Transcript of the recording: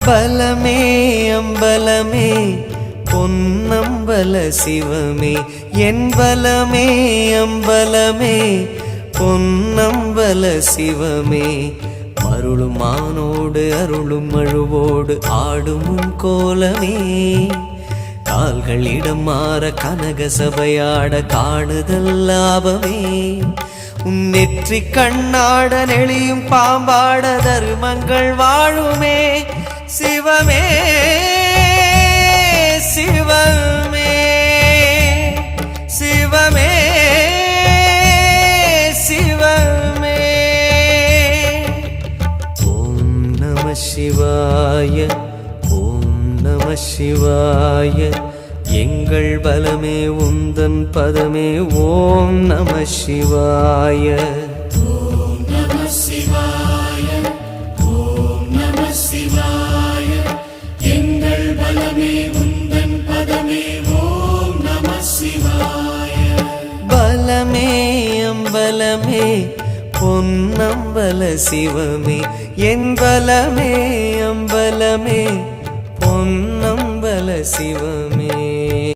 பலமே அம்பலமே பொன்னம்பல சிவமே என் பலமே அம்பலமே பொன்னம்பல சிவமே மருளும் மானோடு அருளும் அழுவோடு ஆடும் கோலமே கால்களிடம் மாற கனக சபையாட காணுதல் லாபமே உன் நெற்றி கண்ணாட நெளியும் பாம்பாட தருமங்கள் வாழுமே சிவமே சிவமே சிவமே சிவமே ஓம் நம சிவாய ஓம் நம சிவாய எங்கள் பலமே உந்தன் பதமே ஓம் நம சிவாய ஓம் நம சிவாய ஓம் நம சிவாய எங்கள் பலமே உந்தன் பதமே ஓம் நம சிவாய பலமே அம்பலமே பொன்னம்பல சிவமே என் பலமே அம்பலமே பொன்னம்பல சிவமே